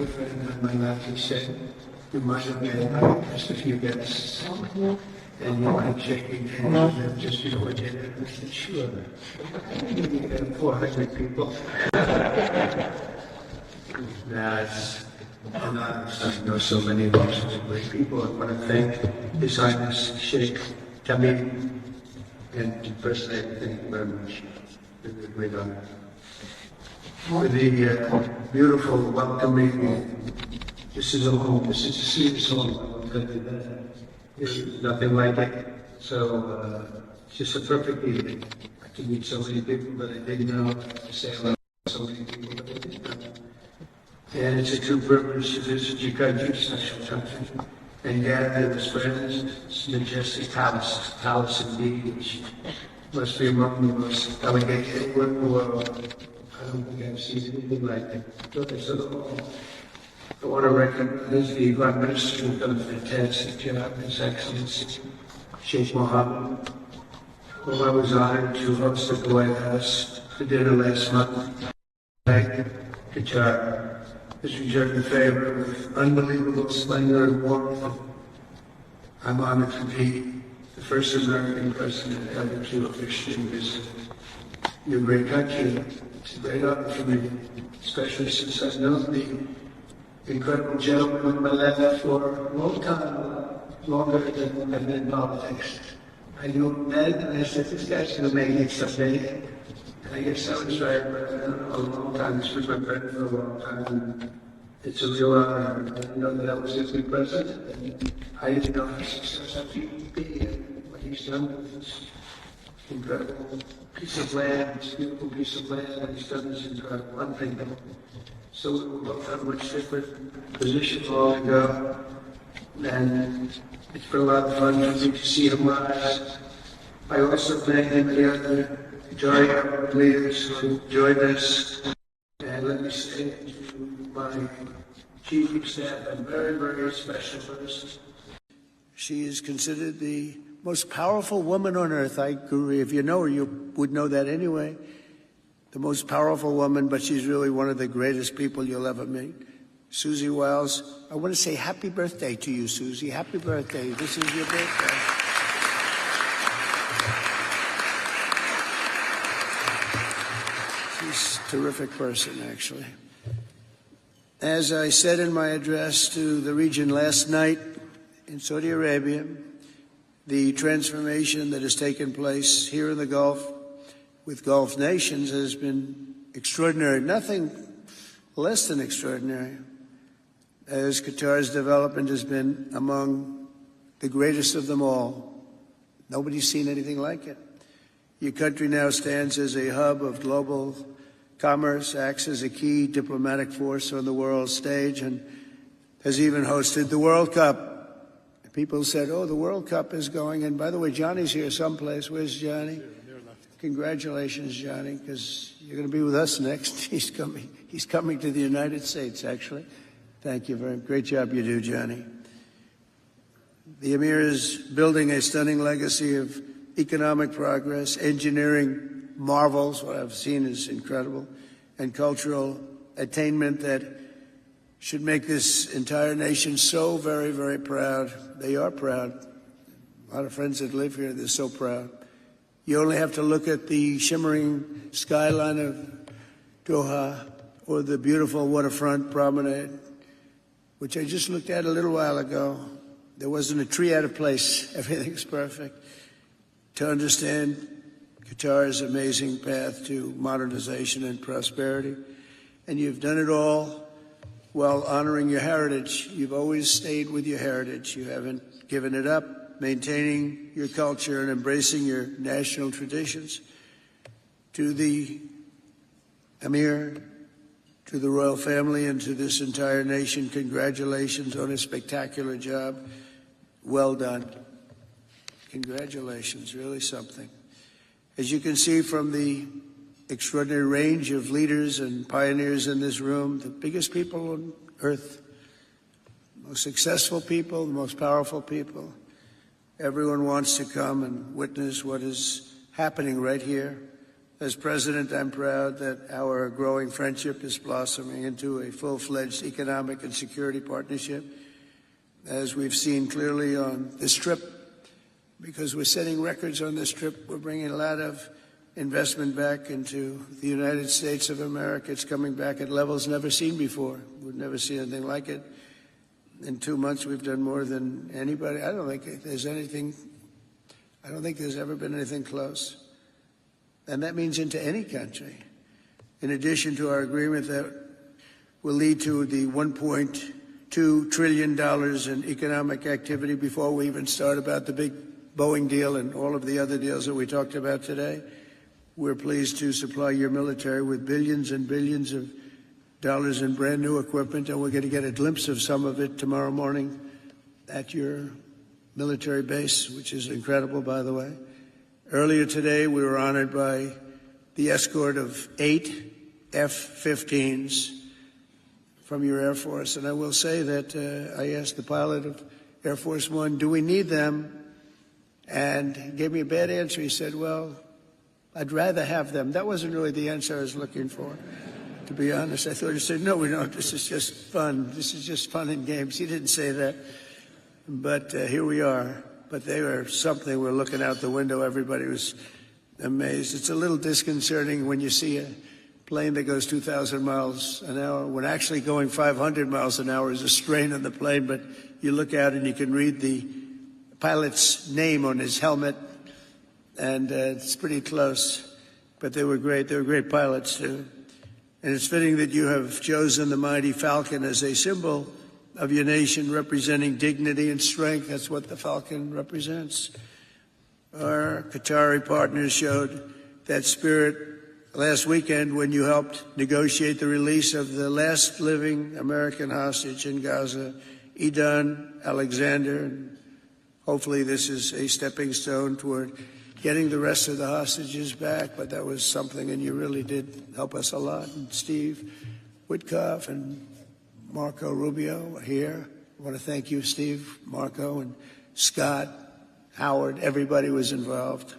good friend of my life, he said, you might have been just a few guests, and you might shake hands with them just before dinner. I said, sure. You got 400 people. That's an honor. I know so many of us are great people. I want to thank His Highness Sheikh Tamim and personally thank you very much. It's a great honor. For the beautiful welcoming, this is a home, this is a serious home, I will tell you that. There's nothing like it. So it's just a perfect evening. I can meet so many people that I didn't know, to say hello to so many people that I didn't know. And it's a true privilege to visit your country, special country, and gather with friends. It's a majestic palace indeed, which must be among the most elegant anywhere in the world. I don't think I've seen anything like it. I want to recognize the Prime Minister who's done a fantastic job, His Excellency Sheikh Mohammed, whom I was honored to host at the White House for dinner last month. Qatar has returned the favor with unbelievable splendor and warmth. I'm honored to be the first American president ever to officially visit your great country. It's a great honor for me, especially since I've known the incredible gentleman on my left for a long time, longer than I've been in politics. I knew him then, and I said, this guy's going to make it someday. And I guess I was right, but I don't know, a long time. He's been my friend for a long time. And it's a real honor. I didn't know that I was going to be president, and I didn't know how successful he would be, and what he's done with this incredible piece of land, this beautiful piece of land that he's done is incredible, unthinkable. So we were both on much different positions long ago, and it's been a lot of fun for me to see him rise. I also thank many other giant leaders who joined us, and let me say to my chief of staff, a very, very special person. She is considered the most powerful woman on earth. I agree. If you know her, you would know that anyway. The most powerful woman, but she's really one of the greatest people you'll ever meet. Susie Wiles, I want to say happy birthday to you, Susie. Happy birthday. This is your birthday. She's a terrific person, actually. As I said in my address to the region last night in Saudi Arabia, the transformation that has taken place here in the Gulf with Gulf nations has been extraordinary, nothing less than extraordinary, as Qatar's development has been among the greatest of them all. Nobody's seen anything like it. Your country now stands as a hub of global commerce, acts as a key diplomatic force on the world stage, and has even hosted the World Cup. People said, oh, the World Cup is going, and by the way, Johnny's here someplace. Where's Johnny? Congratulations, Johnny, because you're going to be with us next. He's coming to the United States, actually. Thank you very much. Great job you do, Johnny. The Emir is building a stunning legacy of economic progress, engineering marvels, what I've seen is incredible, and cultural attainment that should make this entire nation so very, very proud. They are proud. A lot of friends that live here, they're so proud. You only have to look at the shimmering skyline of Doha or the beautiful waterfront promenade, which I just looked at a little while ago. There wasn't a tree out of place. Everything's perfect. To understand Qatar's amazing path to modernization and prosperity. And you've done it all while honoring your heritage. You've always stayed with your heritage. You haven't given it up, maintaining your culture and embracing your national traditions. To the Emir, to the royal family, and to this entire nation, congratulations on a spectacular job. Well done. Congratulations, really something. As you can see from the extraordinary range of leaders and pioneers in this room, the biggest people on earth, most successful people, the most powerful people. Everyone wants to come and witness what is happening right here As president, I'm proud that our growing friendship is blossoming into a full-fledged economic and security partnership, as we've seen clearly on this trip. Because we're setting records on this trip, we're bringing a lot of investment back into the United States of America. It's coming back at levels never seen before. We've never seen anything like it. In 2 months, we've done more than anybody. I don't think there's ever been anything close. And that means into any country. In addition to our agreement that will lead to the $1.2 trillion in economic activity before we even start about the big Boeing deal and all of the other deals that we talked about today, we're pleased to supply your military with billions and billions of dollars in brand new equipment, and we're going to get a glimpse of some of it tomorrow morning at your military base, which is incredible, by the way. Earlier today, we were honored by the escort of 8 F-15s from your Air Force. And I will say that I asked the pilot of Air Force One, do we need them? And he gave me a bad answer. He said, well, I'd rather have them. That wasn't really the answer I was looking for, to be honest. I thought he said, no, we don't. This is just fun. This is just fun and games. He didn't say that. But here we are. But they were something. We're looking out the window. Everybody was amazed. It's a little disconcerting when you see a plane that goes 2,000 miles an hour when actually going 500 miles an hour is a strain on the plane. But you look out and you can read the pilot's name on his helmet, and it's pretty close. But they were great. They were great pilots, too. And it's fitting that you have chosen the mighty Falcon as a symbol of your nation, representing dignity and strength. That's what the Falcon represents. Our Qatari partners showed that spirit last weekend when you helped negotiate the release of the last living American hostage in Gaza, Idan Alexander. And hopefully this is a stepping stone toward getting the rest of the hostages back, but that was something, and you really did help us a lot. And Steve Witkoff and Marco Rubio are here. I want to thank you, Steve, Marco, and Scott, Howard. Everybody was involved.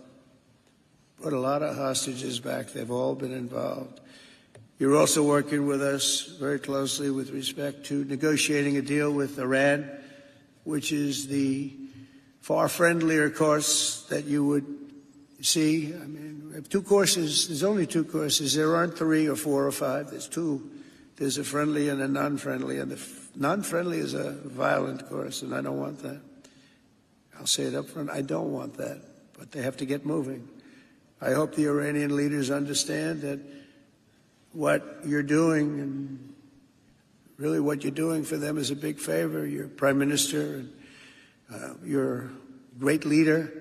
Put a lot of hostages back. They've all been involved. You're also working with us very closely with respect to negotiating a deal with Iran, which is the far friendlier course that you would see. I mean, we have 2 courses. There's only 2 courses. There aren't 3 or 4 or 5. There's 2. There's a friendly and a non-friendly, and the non-friendly is a violent course, and I don't want that. I'll say it up front, I don't want that, but they have to get moving. I hope the Iranian leaders understand that what you're doing, and really what you're doing for them, is a big favor. Your prime minister, and your great leader,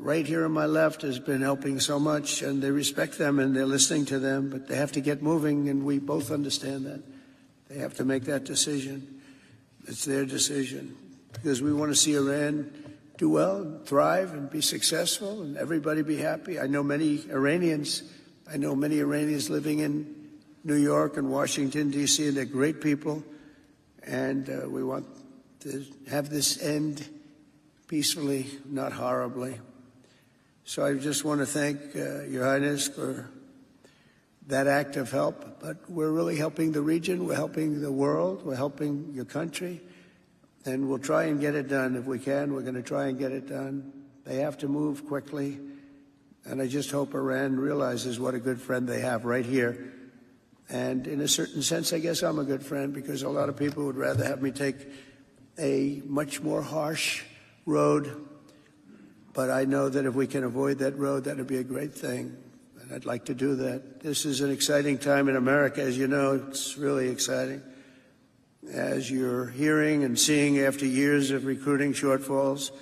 right here on my left, has been helping so much, and they respect them and they're listening to them, but they have to get moving, and we both understand that. They have to make that decision. It's their decision, because we want to see Iran do well, and thrive, and be successful, and everybody be happy. I know many Iranians living in New York and Washington, D.C., and they're great people, and we want to have this end peacefully, not horribly. So I just want to thank Your Highness for that act of help. But we're really helping the region. We're helping the world. We're helping your country. And we'll try and get it done. If we can, we're going to try and get it done. They have to move quickly. And I just hope Iran realizes what a good friend they have right here. And in a certain sense, I guess I'm a good friend, because a lot of people would rather have me take a much more harsh road. But I know that if we can avoid that road, that would be a great thing. And I'd like to do that. This is an exciting time in America. As you know, it's really exciting. As you're hearing and seeing after years of recruiting shortfalls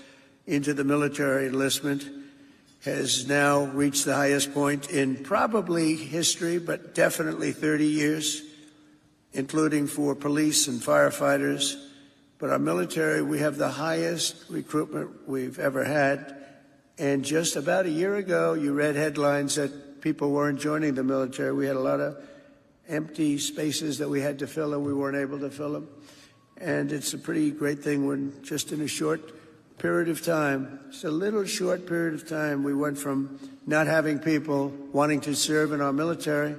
into the military, enlistment has now reached the highest point in probably history, but definitely 30 years, including for police and firefighters. But our military, we have the highest recruitment we've ever had. And just about a year ago, you read headlines that people weren't joining the military. We had a lot of empty spaces that we had to fill, and we weren't able to fill them. And it's a pretty great thing when just in a short period of time, just a little short period of time, we went from not having people wanting to serve in our military,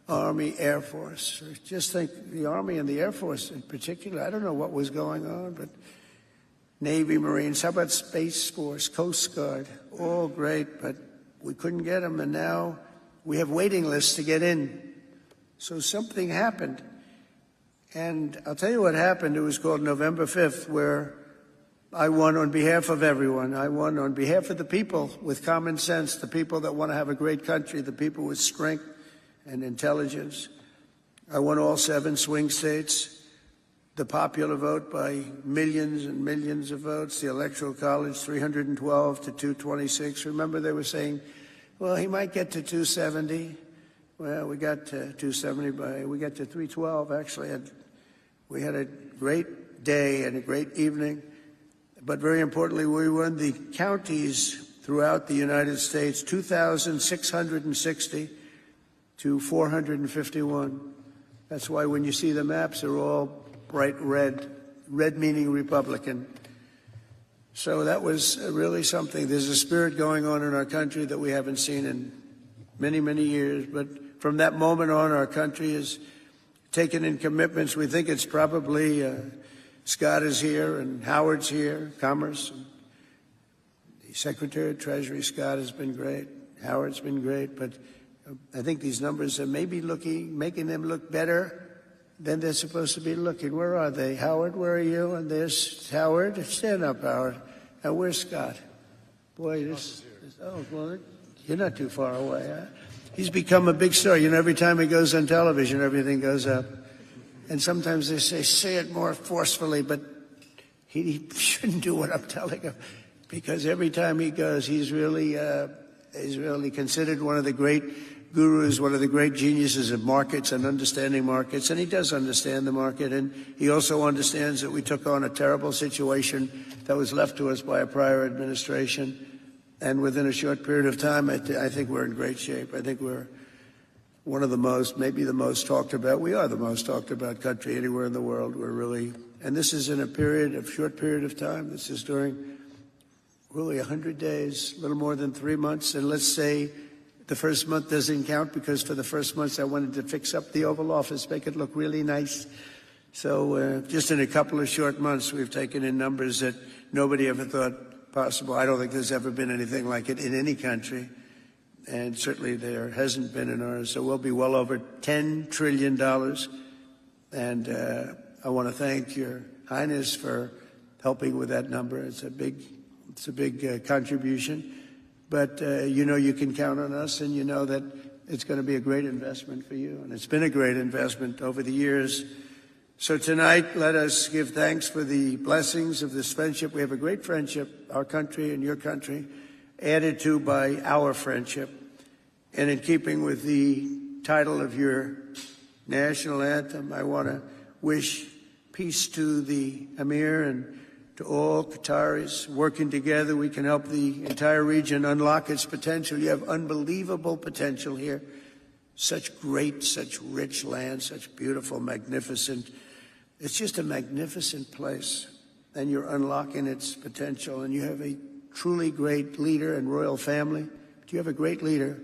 Army, Air Force. Just think the Army and the Air Force in particular, I don't know what was going on, but Navy, Marines, how about Space Force, Coast Guard, all great, but we couldn't get them, and now we have waiting lists to get in. So something happened. And I'll tell you what happened. It was called November 5th, where I won on behalf of everyone. I won on behalf of the people with common sense, the people that want to have a great country, the people with strength and intelligence. I won all 7 swing states. The popular vote by millions and millions of votes. The Electoral College, 312 to 226. Remember, they were saying, well, he might get to 270. Well, we got to 270 we got to 312, actually. We had a great day and a great evening. But very importantly, we won the counties throughout the United States, 2,660 to 451. That's why when you see the maps, they're all bright red, red meaning Republican. So that was really something. There's a spirit going on in our country that we haven't seen in many, many years. But from that moment on, our country has taken in commitments. We think it's probably Scott is here and Howard's here, Commerce. The Secretary of Treasury, Scott, has been great. Howard's been great. But I think these numbers are maybe making them look better than they're supposed to be looking. Where are they? Howard, where are you? And there's Howard. Stand up, Howard. And where's Scott? Boy, oh, well, you're not too far away, huh? He's become a big star. You know, every time he goes on television, everything goes up. And sometimes they say it more forcefully, but he shouldn't do what I'm telling him. Because every time he goes, he's really considered one of the great gurus, one of the great geniuses of markets and understanding markets, and he does understand the market, and he also understands that we took on a terrible situation that was left to us by a prior administration, and within a short period of time, I think we're in great shape. I think we're one of the most, maybe the most talked about. We are the most talked about country anywhere in the world. We're really, and this is in a short period of time. This is during really 100 days, a little more than 3 months, and let's say the first month doesn't count because for the first months I wanted to fix up the Oval Office, make it look really nice. So just in a couple of short months, we've taken in numbers that nobody ever thought possible. I don't think there's ever been anything like it in any country, and certainly there hasn't been in ours. So we'll be well over $10 trillion, and I want to thank Your Highness for helping with that number. It's a big contribution. But you know you can count on us, and you know that it's going to be a great investment for you. And it's been a great investment over the years. So tonight, let us give thanks for the blessings of this friendship. We have a great friendship, our country and your country, added to by our friendship. And in keeping with the title of your national anthem, I want to wish peace to the Emir and to all Qataris. Working together, we can help the entire region unlock its potential. You have unbelievable potential here. Such great, such rich land, such beautiful, magnificent. It's just a magnificent place. And you're unlocking its potential. And you have a truly great leader and royal family. You have a great leader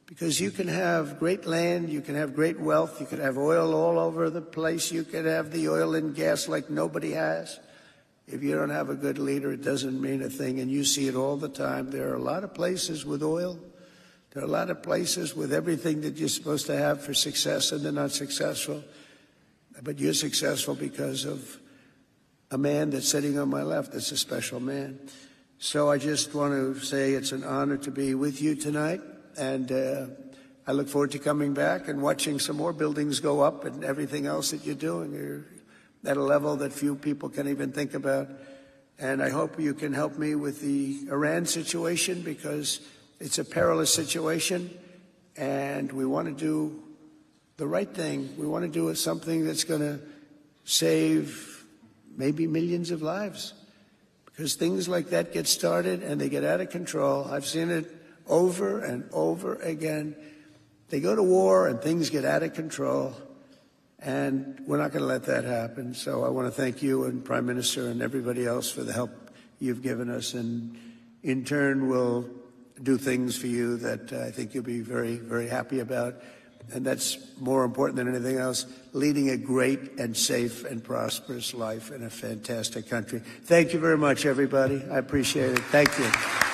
because you can have great land, you can have great wealth, you could have oil all over the place, you could have the oil and gas like nobody has. If you don't have a good leader, it doesn't mean a thing, and you see it all the time. There are a lot of places with oil. There are a lot of places with everything that you're supposed to have for success, and they're not successful. But you're successful because of a man that's sitting on my left that's a special man. So I just want to say it's an honor to be with you tonight, and I look forward to coming back and watching some more buildings go up and everything else that you're doing. You're at a level that few people can even think about. And I hope you can help me with the Iran situation because it's a perilous situation, and we want to do the right thing. We want to do something that's going to save maybe millions of lives, because things like that get started and they get out of control. I've seen it over and over again. They go to war and things get out of control. And we're not going to let that happen. So I want to thank you and Prime Minister and everybody else for the help you've given us, and in turn will do things for you that I think you'll be very, very happy about. And that's more important than anything else, leading a great and safe and prosperous life in a fantastic country. Thank you very much, everybody. I appreciate it. Thank you.